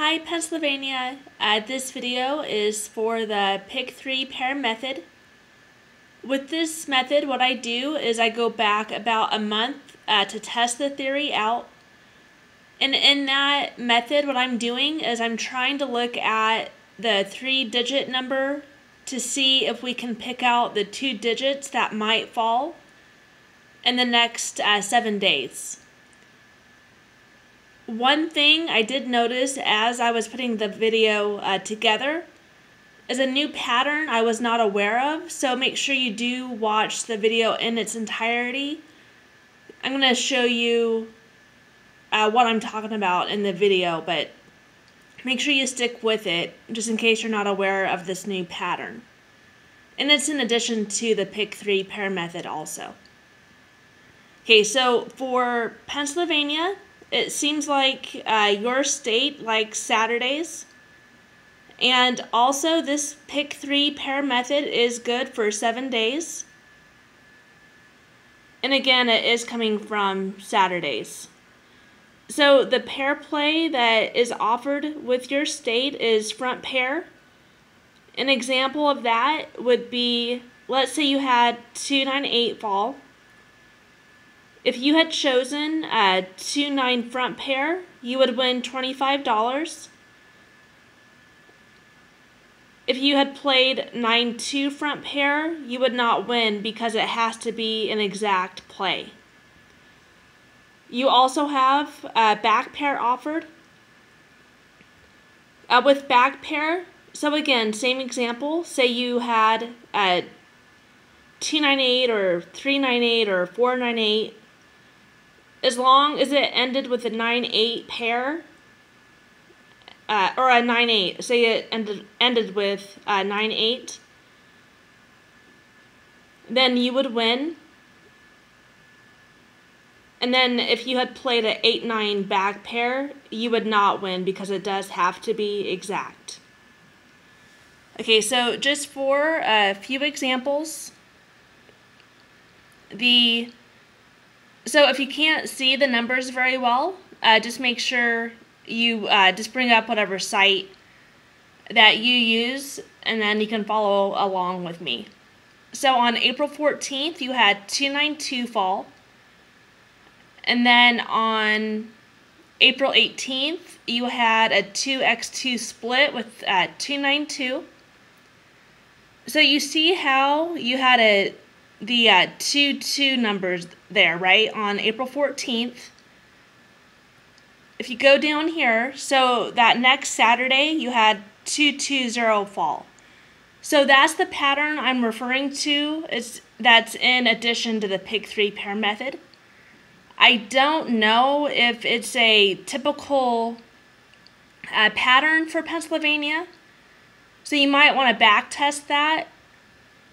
Hi Pennsylvania. This video is for the Pick 3 pair method. With this method, what I do is I go back about a month to test the theory out. And in that method, what I'm doing is I'm trying to look at the 3-digit number to see if we can pick out the 2 digits that might fall in the next 7 days. One thing I did notice as I was putting the video together is a new pattern I was not aware of, so make sure you do watch the video in its entirety. I'm going to show you what I'm talking about in the video, but make sure you stick with it just in case you're not aware of this new pattern. And it's in addition to the Pick 3 pair method also. Okay, so for Pennsylvania, it seems like your state likes Saturdays. And also this Pick 3 pair method is good for 7 days. And again, it is coming from Saturdays. So the pair play that is offered with your state is front pair. An example of that would be, let's say you had 298 fall. If you had chosen a 2-9 front pair, you would win $25. If you had played 9-2 front pair, you would not win because it has to be an exact play. You also have a back pair offered. With back pair, so again, same example, say you had a 298 or 398 or 498. As long as it ended with a 9-8 pair, or a 9-8, say it ended with 9-8, then you would win. And then if you had played an 8-9 back pair, you would not win because it does have to be exact. Okay, so just for a few examples, so if you can't see the numbers very well, just make sure you just bring up whatever site that you use, and then you can follow along with me. So on April 14th, you had 292 fall. And then on April 18th, you had a 2x2 split with 292. So you see how you had the 2-2 numbers there, right, on April 14th. If you go down here, so that next Saturday, you had 2-2-0 fall. So that's the pattern I'm referring to. That's in addition to the Pick 3 pair method. I don't know if it's a typical pattern for Pennsylvania, so you might want to back test that.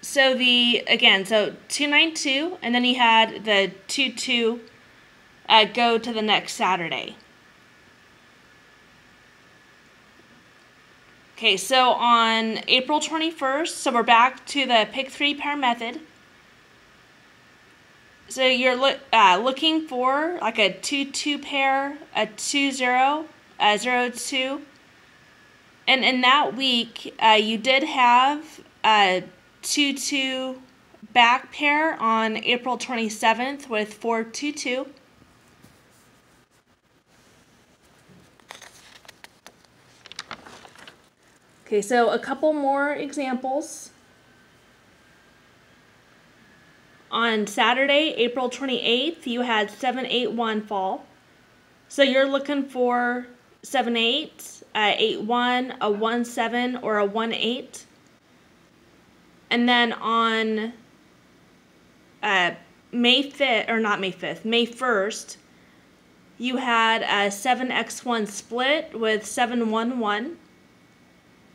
So so 292, and then you had the 2-2 go to the next Saturday. Okay, so on April 21st, so we're back to the Pick 3 pair method. So you're looking for like a 2-2 pair, a 2-0, a 0-2. And in that week, you did have a 2-2 back pair on April 27th with 4-2-2. Okay, so a couple more examples. On Saturday, April 28th, you had 7-8-1 fall. So you're looking for 7-8, 8-1, a 1-7, or a 1-8. And then on May 1st, you had a 7x1 split with 7-1-1.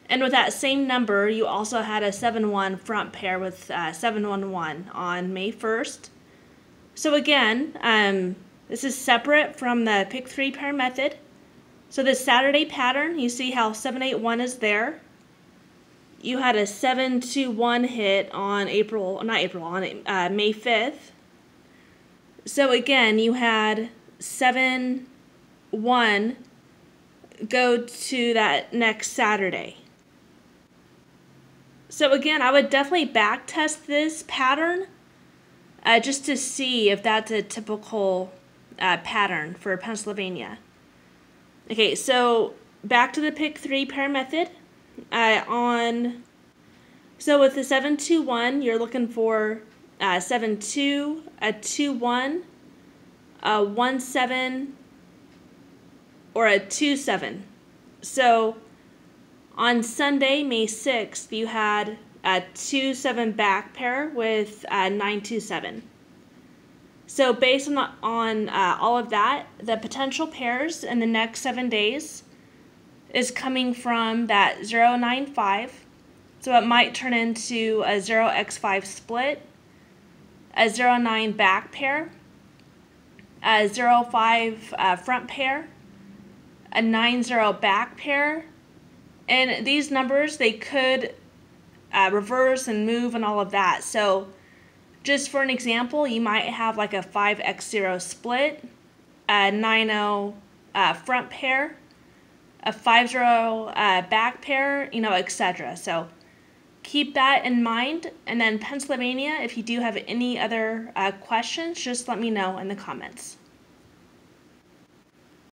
And with that same number, you also had a 7-1 front pair with 7-1-1 on May 1st. So again, this is separate from the Pick 3 pair method. So this Saturday pattern, you see how 7-8-1 is there. You had a 7-2-1 hit on May 5th. So again, you had 7-1 go to that next Saturday. So again, I would definitely back test this pattern just to see if that's a typical pattern for Pennsylvania. Okay, so back to the pick 3 pair method. So with the 7-2-1, you're looking for 7-2, a 2-1, a 1-7, or a 2-7. So on Sunday, May 6th, you had a 2-7 back pair with 9-2-7. So based on all of that, the potential pairs in the next 7 days is coming from that 0-9-5. So it might turn into a 0x5 split, a 0-9 back pair, a 0-5 front pair, a 9-0 back pair. And these numbers, they could reverse and move and all of that. So just for an example, you might have like a 5x0 split, a 9-0 front pair, a 5-0 back pair, etc. So keep that in mind. And then Pennsylvania, if you do have any other questions, just let me know in the comments.